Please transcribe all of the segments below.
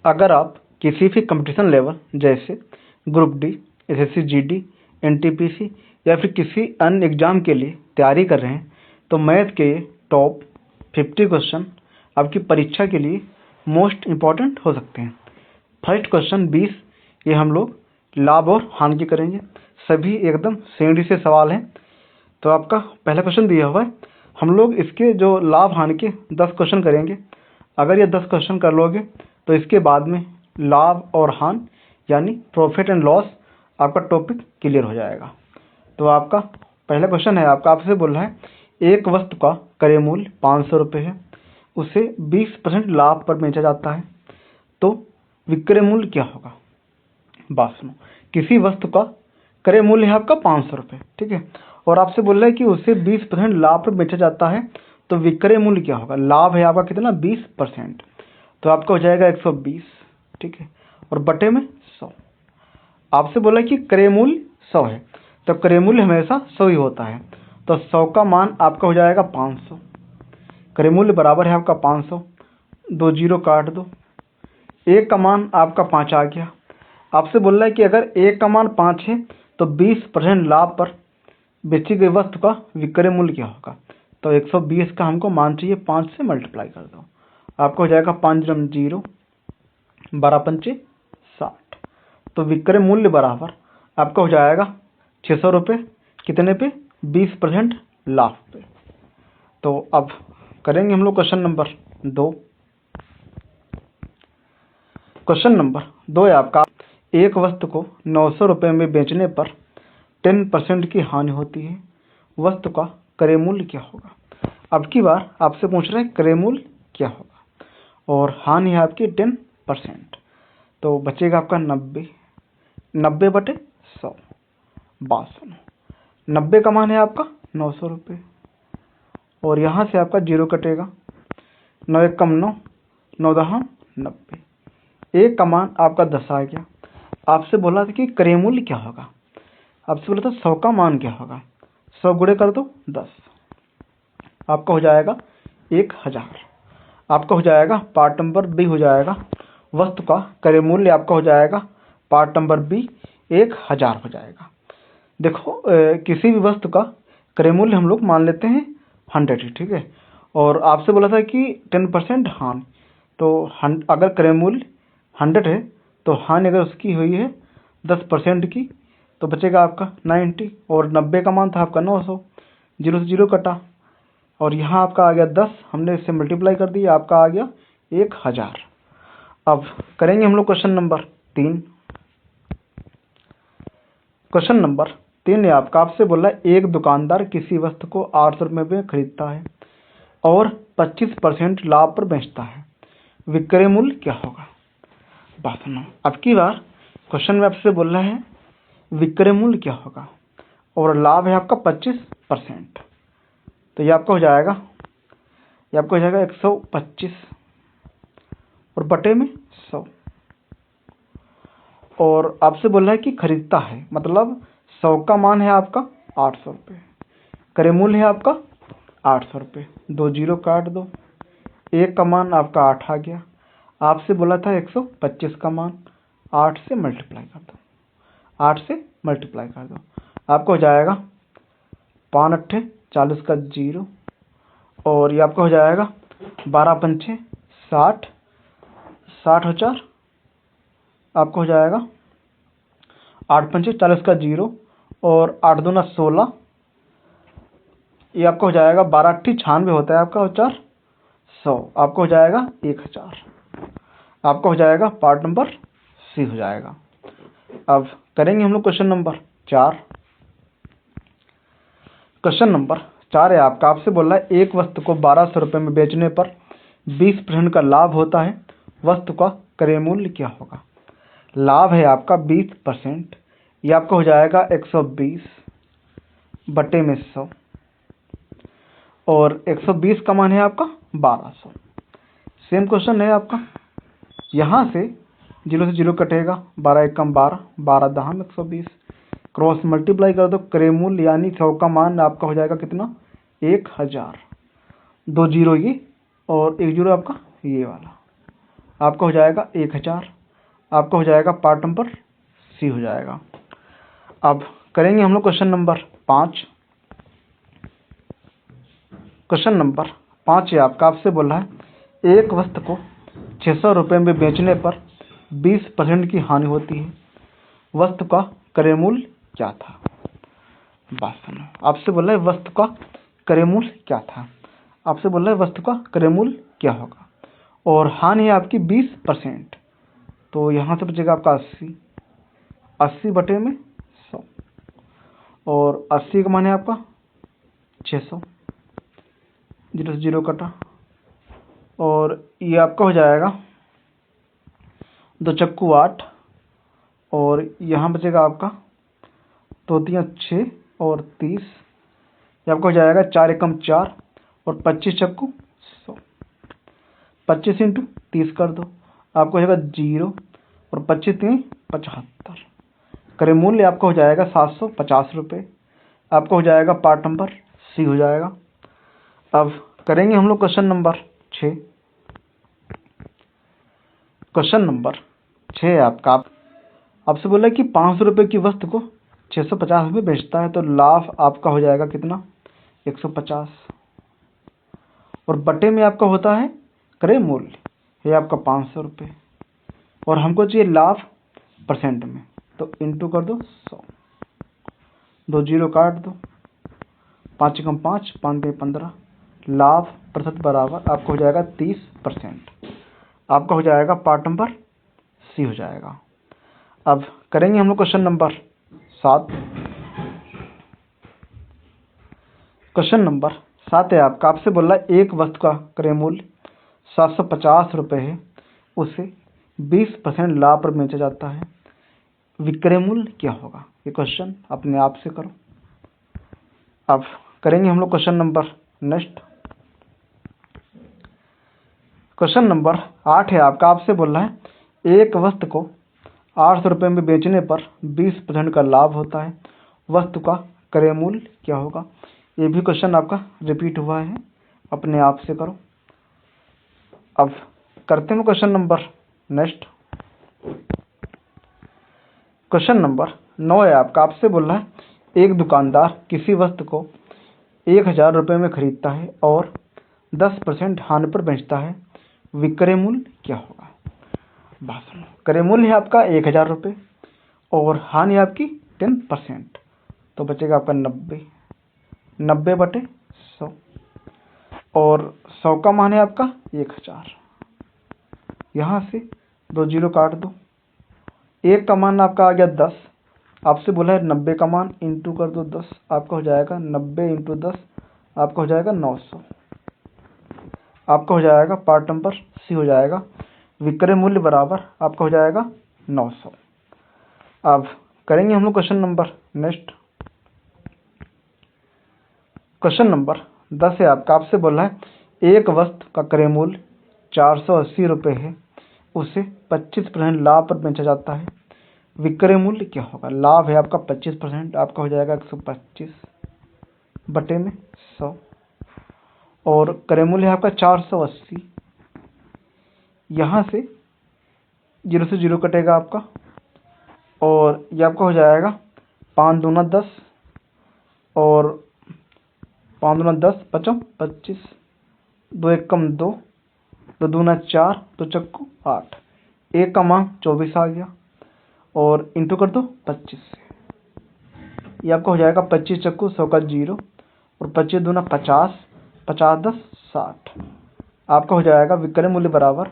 अगर आप किसी भी कंपटीशन लेवल जैसे group D, SSC GD, NTPC या फिर किसी अन्य एग्जाम के लिए तैयारी कर रहे हैं तो मैथ के टॉप 50 क्वेश्चन आपकी परीक्षा के लिए मोस्ट इम्पॉर्टेंट हो सकते हैं। फर्स्ट क्वेश्चन 20, ये हम लोग लाभ और हानि के करेंगे। सभी एकदम सीधी से सवाल हैं। तो आपका पहला क्वेश्चन दिया हुआ है, हम लोग इसके जो लाभ हानि के 10 क्वेश्चन करेंगे। अगर ये 10 क्वेश्चन कर लोगे तो इसके बाद में लाभ और हानि यानी प्रॉफिट एंड लॉस आपका टॉपिक क्लियर हो जाएगा। तो आपका पहला क्वेश्चन है, आपसे बोल रहा है एक वस्तु का क्रय मूल्य 500 रुपये है, उसे 20% लाभ पर बेचा जाता है, तो विक्रय मूल्य क्या होगा। बात सुनो, किसी वस्तु का क्रय मूल्य है आपका 500 रुपये, ठीक है, और आपसे बोल रहा है कि उसे 20% लाभ पर बेचा जाता है, तो विक्रय मूल्य क्या होगा। लाभ है आपका कितना 20%, तो आपका हो जाएगा 120, ठीक है, और बटे में 100। आपसे बोला कि क्रय मूल्य 100 है, तो क्रय मूल्य हमेशा 100 ही होता है, तो 100 का मान आपका हो जाएगा 500। क्रय मूल्य बराबर है आपका 500, 2 जीरो काट दो, 1 का मान आपका 5 आ गया। आपसे बोल रहा है कि अगर 1 का मान 5 है तो 20% लाभ पर बेची गई वस्तु का विक्रय मूल्य क्या होगा। तो 120 का हमको मान चाहिए, 5 से मल्टीप्लाई कर दो, आपको हो जाएगा 5 0, 12 पंचे 60, तो विक्रय मूल्य बराबर आपका हो जाएगा 600 रुपये, कितने पे 20% लाभ पे। तो अब करेंगे हम लोग क्वेश्चन नंबर 2। क्वेश्चन नंबर 2 है आपका, एक वस्तु को 900 रुपये में बेचने पर 10% की हानि होती है, वस्तु का क्रय मूल्य क्या होगा। अब की बार आपसे पूछ रहे हैं क्रय मूल्य क्या होगा और हानि है आपकी 10%, तो बचेगा आपका 90 बटे 100। बात सुनो, 90 का मान है आपका 900 रुपये, और यहाँ से आपका 0 कटेगा, 9 1 कम 9, 9 10 90, 1 का मान आपका 10 आ गया। आपसे बोला था कि क्रय मूल्य क्या होगा, आपसे बोला था 100 का मान क्या होगा, 100 गुणे कर दो 10, आपका हो जाएगा 1000। आपका हो जाएगा पार्ट नंबर बी हो जाएगा, वस्तु का क्रय मूल्य आपका हो जाएगा पार्ट नंबर बी 1000 हो जाएगा। देखो किसी भी वस्तु का क्रय मूल्य हम लोग मान लेते हैं 100, ठीक है, और आपसे बोला था कि 10% हानि, तो अगर क्रय मूल्य 100 है तो हानि अगर उसकी हुई है 10% की तो बचेगा आपका 90, और 90 का मान था आपका 900, 0 से 0 कटा, और यहाँ आपका आ गया 10, हमने इससे मल्टीप्लाई कर दिया, आपका आ गया 1000। अब करेंगे हम लोग क्वेश्चन नंबर 3। क्वेश्चन नंबर 3 है आपका, आपसे बोला एक दुकानदार किसी वस्तु को 800 रुपये में खरीदता है और 25% लाभ पर बेचता है, विक्रय मूल्य क्या होगा। बात सुनो, अब की बार क्वेश्चन में आपसे बोल रहा है विक्रय मूल्य क्या होगा, और लाभ है आपका 25%, तो ये आपका हो जाएगा 125 और बटे में 100, और आपसे बोल रहा है कि खरीदता है, मतलब 100 का मान है आपका 800 रुपये, क्रय मूल्य है आपका 800 रुपये, 2 जीरो काट दो, 1 का मान आपका 8 आ गया। आपसे बोला था 125 का मान, 8 से मल्टीप्लाई कर दो, 8 से मल्टीप्लाई कर दो, आपको हो जाएगा 5 8 40 का 0, और ये आपका हो जाएगा 12 पंचे 60, 60,000, आपको हो जाएगा 8 पंचे 40 का 0, और 8 दूना 16, ये आपको हो जाएगा 12 8 96 होता है आपका 400, आपको हो जाएगा 1000। आपका हो जाएगा पार्ट नंबर सी हो जाएगा। अब करेंगे हम लोग क्वेश्चन नंबर 4। क्वेश्चन नंबर 4 है आपका, आपसे बोल रहा है एक वस्तु को 1200 रुपये में बेचने पर 20% का लाभ होता है, वस्तु का क्रय मूल्य क्या होगा। लाभ है आपका 20%, ये आपका हो जाएगा 120 बटे में 100, और 120 का मान है आपका 1200। सेम क्वेश्चन है आपका, यहाँ से 0 से 0 कटेगा, 12 1 कम 12, 12 10 120, क्रॉस मल्टीप्लाई कर दो, क्रय मूल्य यानी 100 का मान आपका हो जाएगा कितना 1000, 2 जीरो ये और 1 जीरो आपका ये वाला, आपका हो जाएगा 1000, आपका हो जाएगा पार्ट नंबर सी हो जाएगा। अब करेंगे हम लोग क्वेश्चन नंबर 5। क्वेश्चन नंबर 5 है आपका, आपसे बोला है एक वस्तु को 600 रुपये में बेचने पर 20% की हानि होती है, वस्तु का क्रय मूल्य क्या था? बात सुनो, आपसे बोला है वस्तु का क्रय मूल्य क्या था, आपसे बोला है वस्तु का क्रय मूल्य क्या होगा, और हानि है आपकी 20%। तो यहाँ से बचेगा आपका 80 बटे में 100, और 80 का मान है आपका 600, 0 से 0 कटा, और ये आपका हो जाएगा 2 चक्कू 8, और यहाँ बचेगा आपका 2 3 6 और 30, ये आपका हो जाएगा 4 एकम 4 और 25 चक्कू 100, 25 इंटू 30 कर दो, आपको हो जाएगा 0 और 25 3 75। क्रय मूल्य आपका हो जाएगा 750 रुपये, आपका हो जाएगा पार्ट नंबर सी हो जाएगा। अब करेंगे हम लोग क्वेश्चन नंबर 6। क्वेश्चन नंबर 6 आपका, आपसे बोला कि 500 रुपये की वस्तु को 650 रुपये बेचता है, तो लाभ आपका हो जाएगा कितना? 150, और बटे में आपका होता है क्रय मूल्य, ये आपका 500 रुपये, और हमको चाहिए लाभ परसेंट में, तो इंटू कर दो 100, 2 0 काट दो, 5 एकम 5, 5 में 15, लाभ प्रतिशत बराबर आपका हो जाएगा 30%, आपका हो जाएगा पार्ट नंबर सी हो जाएगा। अब करेंगे हम लोग क्वेश्चन नंबर 7। क्वेश्चन नंबर 7 है आपका, आपसे बोला एक वस्तु का क्रय मूल्य 750 रुपये है, उसे 20% लाभ पर बेचा जाता है, विक्रय मूल्य क्या होगा? ये क्वेश्चन अपने आप से करो। अब करेंगे हम लोग question number next. Question number 8 है आपका, आपसे बोल रहा है एक वस्तु को 800 रुपये में बेचने पर 20% का लाभ होता है, वस्तु का क्रय मूल्य क्या होगा? ये भी क्वेश्चन आपका रिपीट हुआ है, अपने आप से करो। अब करते हैं question number next. Question number 9 है आपका, आपसे बोल रहा है एक दुकानदार किसी वस्तु को 1000 रुपये में खरीदता है और 10% हानि पर बेचता है, विक्रय मूल्य क्या होगा? बात सुनो, क्रय मूल्य है आपका 1000 रुपये और हानि आपकी 10%, तो बचेगा आपका 90 बटे 100, और 100 का मान है आपका 1000, यहाँ से 2 0 काट दो, 1 का मान आपका आ गया 10, आपसे बोला है 90 का मान इंटू कर दो 10, आपका हो जाएगा 90 इंटू 10, आपका हो जाएगा 900, आपका हो जाएगा पार्ट नंबर सी हो जाएगा, विक्रय मूल्य बराबर आपका हो जाएगा 900। अब करेंगे हम लोग question number next. Question number 10 है आपका, आपसे बोला है एक वस्तु का क्रय मूल्य 480 रुपये है, उसे 25% लाभ पर बेचा जाता है, विक्रय मूल्य क्या होगा? लाभ है आपका 25%, आपका हो जाएगा 125 बटे में 100, और क्रय मूल्य है आपका 480, यहाँ से 0 से 0 कटेगा आपका, और ये आपका हो जाएगा 5 दूना 10, और 5 दूना 10, 5 25, 2 एकम 2, 2 दूना 4, 2 चक्कू 8, 1 का मान 24 आ गया, और इंटू कर दो 25 से, ये आपका हो जाएगा 25 चक्कू 100 का 0, और 25 दूना 50, 50 10 60, आपका हो जाएगा विक्रय मूल्य बराबर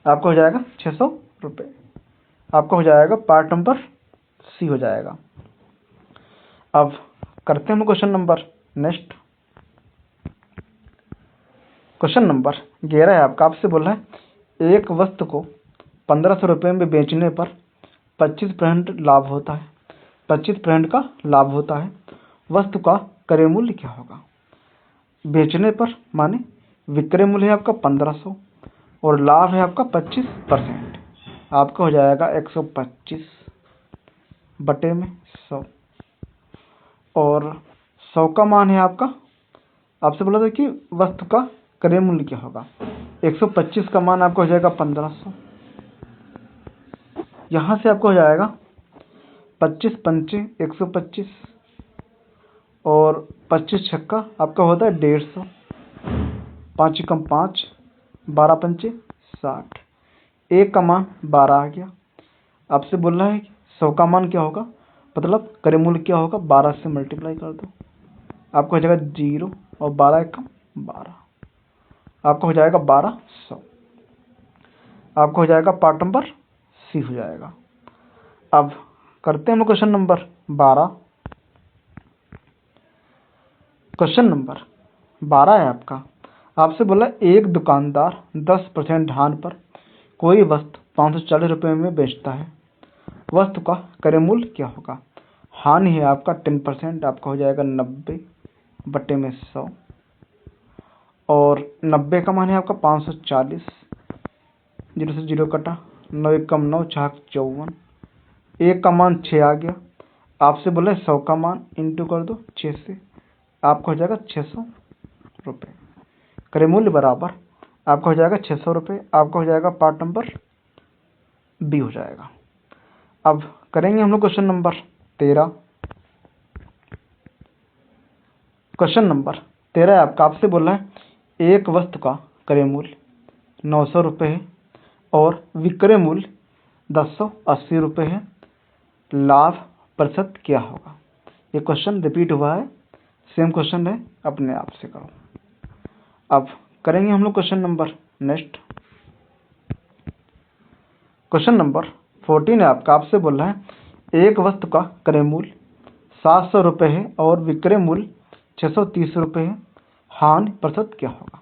आपका हो जाएगा 600 रुपये, आपका हो जाएगा पार्ट नंबर सी हो जाएगा। अब करते हैं question number next. Question number 11 है आपका, आपसे बोला है एक वस्तु को 1500 रुपये में बेचने पर 25% लाभ होता है, 25% का लाभ होता है, वस्तु का क्रय मूल्य क्या होगा? बेचने पर माने विक्रय मूल्य है आपका 1500 और लाभ है आपका 25%, आपका हो जाएगा 125 बटे में 100, और 100 का मान है आपका, आपसे बोला था कि वस्तु का क्रय मूल्य क्या होगा। 125 का मान आपका हो जाएगा 1500। यहाँ से आपको हो जाएगा 25 पंचे 125 और 25 छक्का आपका होता है 150। 5 एकम 5, 12 पंचे 60। 1 का मान 12 आ गया। आपसे बोल रहा है कि 100 का मान क्या होगा, मतलब क्रय मूल्य क्या होगा, 12 से मल्टीप्लाई कर दो, आपको हो जाएगा 0 और 12 एकम 12, आपको हो जाएगा 1200। आपको हो जाएगा पार्ट नंबर सी हो जाएगा। अब करते हैं हम क्वेश्चन नंबर 12। क्वेश्चन नंबर 12 है आपका। आपसे बोला एक दुकानदार 10% हानि पर कोई वस्तु 540 रुपये में बेचता है, वस्तु का क्रय मूल्य क्या होगा। हानि है आपका 10%, आपका हो जाएगा 90/100 और 90 का मान है आपका 540। 0 से 0 कटा, 9 एकम 9, 4 54। 1 का मान 6 आ गया। आपसे बोले 100 का मान इंटू कर दो 6 से, आपका हो जाएगा 600 रुपये। क्रय मूल्य बराबर आपका हो जाएगा 600 रुपये। आपका हो जाएगा पार्ट नंबर बी हो जाएगा। अब करेंगे हम लोग क्वेश्चन नंबर 13। क्वेश्चन नंबर 13 है आपका। आपसे बोला है एक वस्तु का क्रय मूल्य 900 रुपये है और विक्रय मूल्य 1080 रुपये है, लाभ प्रतिशत क्या होगा। ये क्वेश्चन रिपीट हुआ है, सेम क्वेश्चन है, अपने आप से करो। अब करेंगे हम लोग question number next. Question number 14 है आपका। आपसे बोल रहा है एक वस्तु का क्रय मूल्य 700 रुपये है और विक्रय मूल्य 630 रुपये है, हानि प्रतिशत क्या होगा।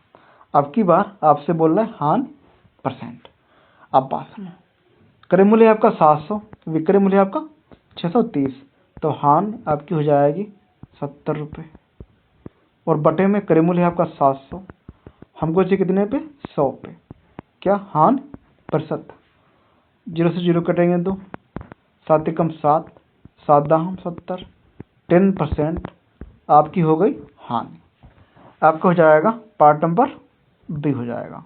अब की बार आपसे बोल रहा है हानि परसेंट। अब बात सुनो, क्रय मूल्य आपका 700, विक्रय मूल्य आपका 630, तो हानि आपकी हो जाएगी 70 रुपये और बटे में क्रय मूल्य आपका 700, हमको चाहिए कितने पे, 100 पे। क्या हानि प्रतिशत, 0 से 0 कटेंगे 2, 7 एकम 7, 7 दाहम 70, 10% आपकी हो गई हानि। आपका हो जाएगा पार्ट नंबर बी हो जाएगा।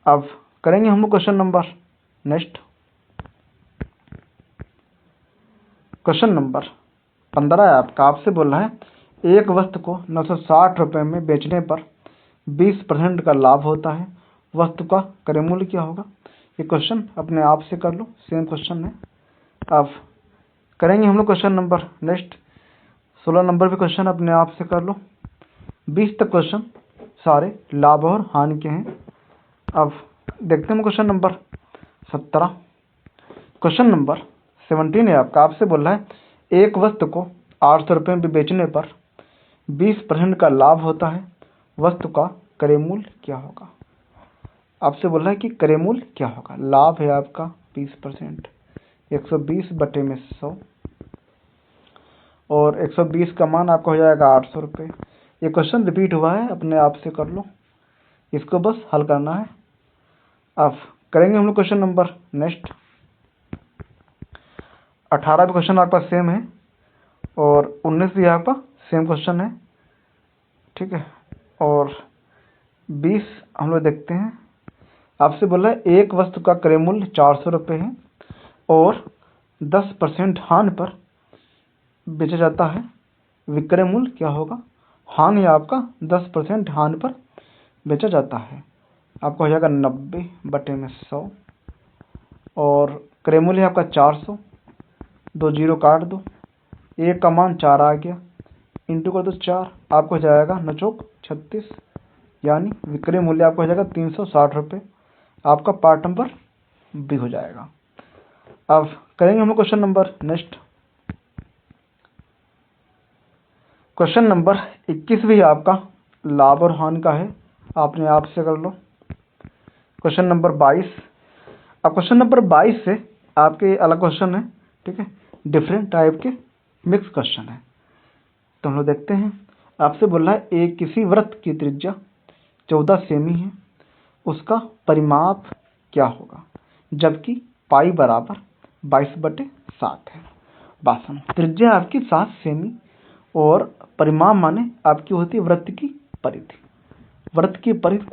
अब करेंगे हम लोग question number next. Question number 15 है आपका। आपसे बोल रहा है एक वस्तु को 960 रुपये में बेचने पर 20% का लाभ होता है, वस्तु का क्रय मूल्य क्या होगा। ये क्वेश्चन अपने आप से कर लो, सेम क्वेश्चन है। अब करेंगे हम लोग क्वेश्चन नंबर नेक्स्ट। 16 नंबर भी क्वेश्चन अपने आप से कर लो। 20 तक क्वेश्चन सारे लाभ और हानि के हैं। अब देखते हैं क्वेश्चन नंबर 17। क्वेश्चन नंबर 17 है आपका। आपसे बोल रहा है एक वस्तु को 800 रुपये में बेचने पर 20% का लाभ होता है, वस्तु का क्रय मूल्य क्या होगा। आपसे बोल रहा है कि क्रय मूल्य क्या होगा। लाभ है आपका 20%, 120/100 और 120 का मान आपका हो जाएगा 800 रुपये। ये क्वेश्चन रिपीट हुआ है, अपने आप से कर लो, इसको बस हल करना है। अब करेंगे हम लोग क्वेश्चन नंबर नेक्स्ट। 18 भी क्वेश्चन आपका सेम है और 19 भी आपका सेम क्वेश्चन है, ठीक है। और 20 हम लोग देखते हैं। आपसे बोला है एक वस्तु का क्रय मूल्य 400 रुपये है और 10% हानि पर बेचा जाता है, विक्रय मूल्य क्या होगा। हानि आपका 10% हानि पर बेचा जाता है, आपका हो जाएगा 90/100 और क्रय मूल्य आपका 400, 2 0 काट दो, 1 का मान 4 आ गया, इंटू कर दो 4, आपको हो जाएगा 9 चौक 36, यानी विक्रय मूल्य आपका हो जाएगा 360 रुपये। आपका पार्ट नंबर बी हो जाएगा। अब करेंगे हम question number next. Question number 21 भी आपका लाभ और हानि का है, आपने आप से कर लो। Question number 22। अब क्वेश्चन नंबर 22 से आपके अलग क्वेश्चन है, ठीक है, डिफरेंट टाइप के मिक्स क्वेश्चन है, तो हम लोग देखते हैं। आपसे बोल रहा है एक किसी वृत्त की त्रिज्या 14 सेमी है, उसका परिमाप क्या होगा, जबकि पाई बराबर 22/7 है। बात त्रिज्या आपकी 7 सेमी और परिमाप माने आपकी होती है वृत्त की परिधि। वृत्त की परिधि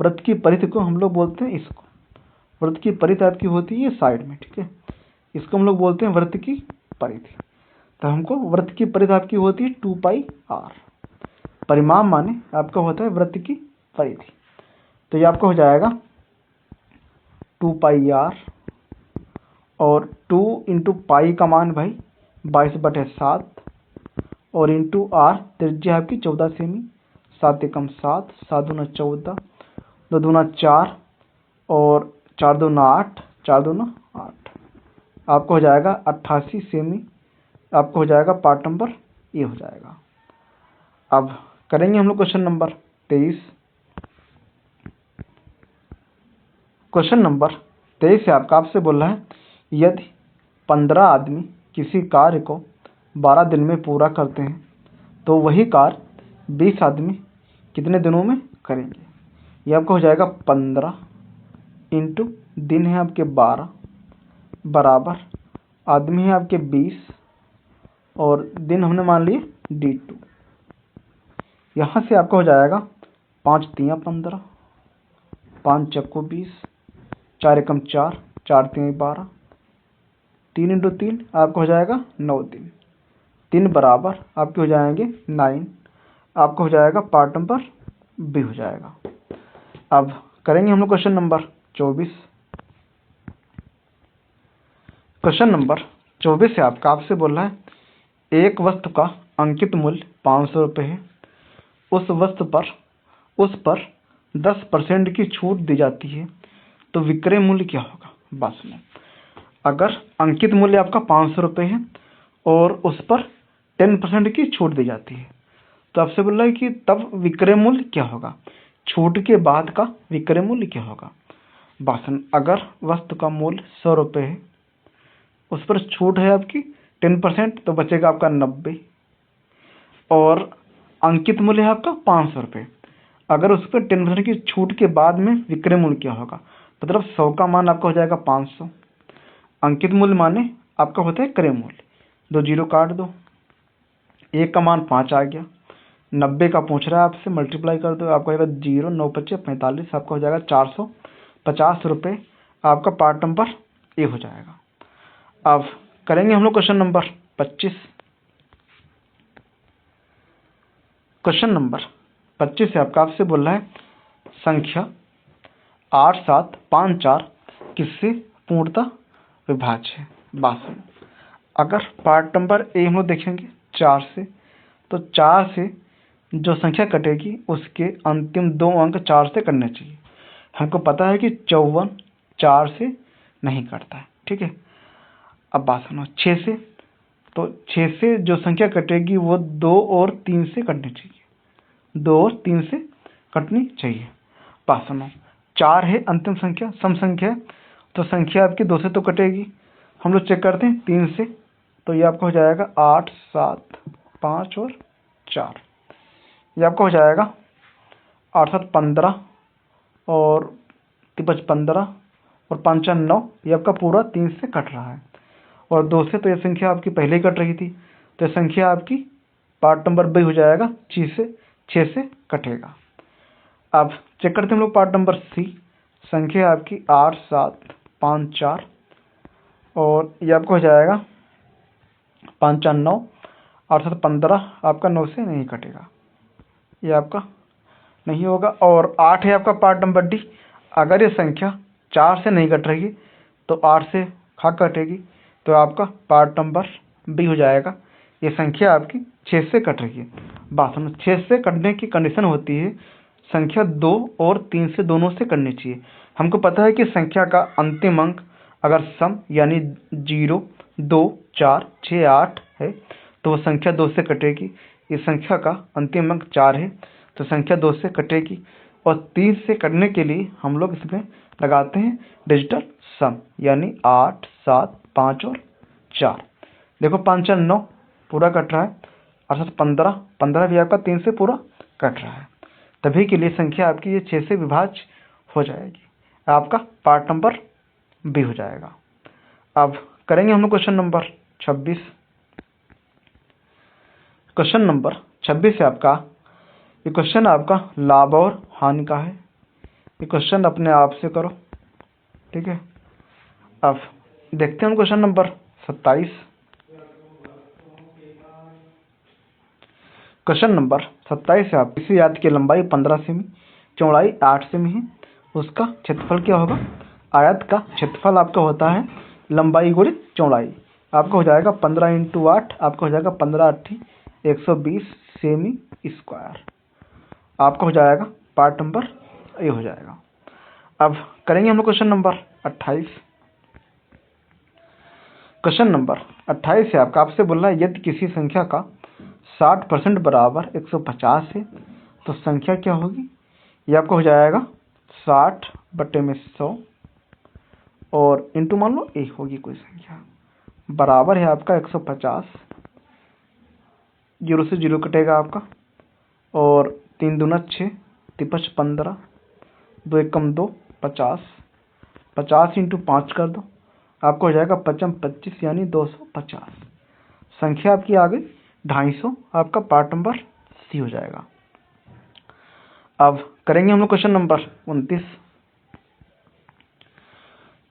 वृत्त की परिधि को हम लोग बोलते हैं इसको, वृत्त की परिधि आपकी होती है साइड में, ठीक है, इसको हम लोग बोलते हैं वृत्त की परिधि। तो हमको वृत्त की परिधि आपकी होती है 2πr, परिमाप माने आपका होता है वृत्त की परिधि। तो ये आपका हो जाएगा 2πr, और 2 इंटू पाई का मान भाई 22/7, और इंटू r त्रिज्या आपकी 14 सेमी, 7 एकम 7, 7 दूना 14, 2 दूना 4, और 4 दूना 8, 4 दूना 8, आपको हो जाएगा 88 सेमी, आपको हो जाएगा पार्ट नंबर ए हो जाएगा। अब करेंगे हम लोग क्वेश्चन नंबर 23। क्वेश्चन नंबर 23 से आपसे बोल रहा है, यदि 15 आदमी किसी कार्य को 12 दिन में पूरा करते हैं तो वही कार्य 20 आदमी कितने दिनों में करेंगे। ये आपका हो जाएगा 15 इंटू दिन है आपके 12 बराबर आदमी है आपके 20, और दिन हमने मान लिए D2। यहाँ से आपका हो जाएगा 5 तियाँ 15, 5 चक्को 20, 4 एकम 4, 4 तियाँ 12, 3 इंटू 3 आपका हो जाएगा 9 दिन, 3 बराबर आपके हो जाएंगे 9, आपका हो जाएगा पार्ट नंबर बी हो जाएगा। अब करेंगे हम लोग क्वेश्चन नंबर 24। क्वेश्चन नंबर 24 से आपसे बोल रहा है, एक वस्तु का अंकित मूल्य 500 रुपये है, उस पर 10% की छूट दी जाती है, तो विक्रय मूल्य क्या होगा। बात सुनो, अगर अंकित मूल्य आपका 500 रुपये है और उस पर 10% की छूट दी जाती है, तो आपसे बोल रहा है कि तब विक्रय मूल्य क्या होगा, छूट के बाद का विक्रय मूल्य क्या होगा। बात, अगर वस्तु का मूल्य 100 रुपये है, उस पर छूट है आपकी 10%, तो बचेगा आपका 90, और अंकित मूल्य है आपका 500 रुपये। अगर उस पर 10% की छूट के बाद में विक्रय मूल्य क्या होगा, मतलब 100 का मान आपका हो जाएगा 500, अंकित मूल्य माने आपका होता है क्रय मूल्य, 2 जीरो काट दो, 1 का मान 5 आ गया, 90 का पूछ रहा है आपसे, मल्टीप्लाई कर दो, आपका हो जाएगा 0, 9 × 5 = 45, आपका हो जाएगा 450 रुपये, आपका पार्ट नंबर ए हो जाएगा। अब करेंगे हम लोग क्वेश्चन नंबर 25। क्वेश्चन नंबर 25 से आपसे बोल रहा है, संख्या 8754 किससे पूर्णतः विभाज्य है। बात सुनो, अगर पार्ट नंबर ए हम लोग देखेंगे 4 से, तो 4 से जो संख्या कटेगी उसके अंतिम 2 अंक 4 से कटने चाहिए। हमको पता है कि 54 4 से नहीं कटता है, ठीक है। अब बात सुनो, 6 से, तो 6 से जो संख्या कटेगी वो 2 और 3 से कटनी चाहिए, 2 और 3 से कटनी चाहिए। बात सुनो, 4 है अंतिम संख्या, सम संख्या है, तो संख्या आपकी 2 से तो कटेगी, हम लोग चेक करते हैं 3 से, तो ये आपका हो जाएगा 8 7 5 और 4, ये आपका हो जाएगा 8 7 15 और 5 15 और 5 4 9, ये आपका पूरा 3 से कट रहा है, और 2 से तो ये संख्या आपकी पहले ही कट रही थी, तो ये संख्या आपकी पार्ट नंबर बी हो जाएगा, 6 से कटेगा। अब चेक करते हैं हम लोग पार्ट नंबर सी, संख्या आपकी 8 7 5 4, और ये आपको हो जाएगा 5 4 9, 8 7 15, आपका 9 से नहीं कटेगा, ये आपका नहीं होगा। और 8 है आपका पार्ट नंबर डी, अगर ये संख्या 4 से नहीं कट रही है तो 8 से खा कटेगी, तो आपका पार्ट नंबर बी हो जाएगा, ये संख्या आपकी 6 से कट रही है। बात समझ, 6 से कटने की कंडीशन होती है संख्या 2 और 3 से दोनों से कटनी चाहिए। हमको पता है कि संख्या का अंतिम अंक अगर सम यानी 0 2 4 6 8 है तो वो संख्या 2 से कटेगी, इस संख्या का अंतिम अंक 4 है तो संख्या 2 से कटेगी, और 3 से कटने के लिए हम लोग इसमें लगाते हैं डिजिटल सम, यानी 8 7 5 और 4। देखो 5 4 9 पूरा कट रहा है, 8 7 15, 15 भी आपका 3 से पूरा कट रहा है, तभी के लिए संख्या आपकी ये 6 से विभाज्य हो जाएगी, आपका पार्ट नंबर बी हो जाएगा। अब करेंगे हम लोग क्वेश्चन नंबर 26। क्वेश्चन नंबर 26 से आपका ये क्वेश्चन आपका लाभ और हानि का है। ये क्वेश्चन अपने आप से करो, ठीक है। अब देखते हैं क्वेश्चन नंबर 27। क्वेश्चन नंबर 27 से आप किसी आयत की लंबाई 15 सेमी, चौड़ाई 8 सेमी है, उसका क्षेत्रफल क्या होगा। आयत का क्षेत्रफल आपका होता है लंबाई गुणित चौड़ाई। आपका हो जाएगा 15 × 8, आपका हो जाएगा 15 × 120 सेमी स्क्वायर। आपका हो जाएगा पार्ट नंबर ए हो जाएगा। अब करेंगे हम लोग क्वेश्चन नंबर 28। क्वेश्चन नंबर 28 से आपसे बोल रहा है यदि किसी संख्या का 60% बराबर 150 है तो संख्या क्या होगी। ये आपको हो जाएगा 60/100 और इंटू मान लो ए होगी कोई संख्या, बराबर है आपका 150, 0 से 0 कटेगा आपका, और 3 दूना 6, 3 15, 2 एकम 2, 50, 50 × 5 कर दो, आपको हो जाएगा 5 25 यानी 250। संख्या आपकी आ गई 250, आपका पार्ट नंबर सी हो जाएगा। अब करेंगे हम लोग क्वेश्चन नंबर 29।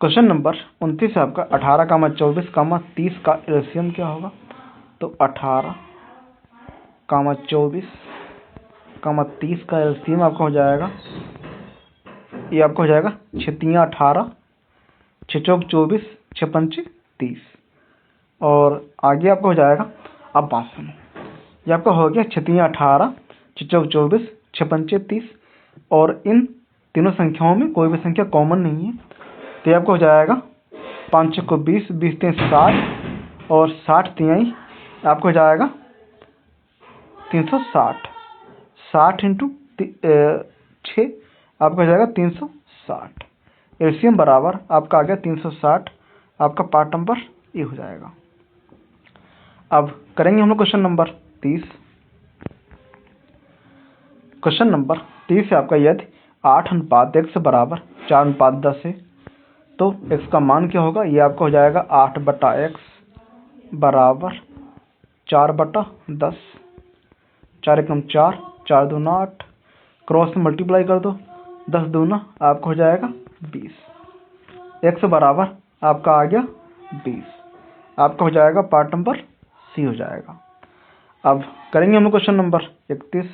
क्वेश्चन नंबर 29 है आपका 18, 24, 30 का एलसीएम क्या होगा। तो 18, 24, 30 का एलसीएम आपका हो जाएगा, ये आपका हो जाएगा 6 × 3 = 18, 6 × 4 = 24, 6 × 5 = 30, और आगे आपका हो जाएगा। अब बात सुनो, ये आपका हो गया 6 × 3 = 18, 6 × 4 = 24, 6 × 5 = 30, और इन तीनों संख्याओं में कोई भी संख्या कॉमन नहीं है, तो ये आपका हो जाएगा 5 × 6 = 20, 20 × 3 = 60, और 60 तिहाई आपको हो जाएगा 360, 60 × 6 आपका हो जाएगा 360। एलसीएम बराबर आपका आ गया 360, आपका पार्ट नंबर ए हो जाएगा। अब करेंगे हम लोग क्वेश्चन नंबर 30। क्वेश्चन नंबर 30 है आपका यदि 8:1 बराबर 4:10 है तो x का मान क्या होगा। ये आपका हो जाएगा 8/x बराबर 4/10, 4 एकम 4, 4 दूना 8, क्रॉस में मल्टीप्लाई कर दो, 10 दूना आपका हो जाएगा 20, x बराबर आपका आ गया 20, आपका हो जाएगा पार्ट नंबर सी हो जाएगा। अब करेंगे हम लोग क्वेश्चन नंबर 31।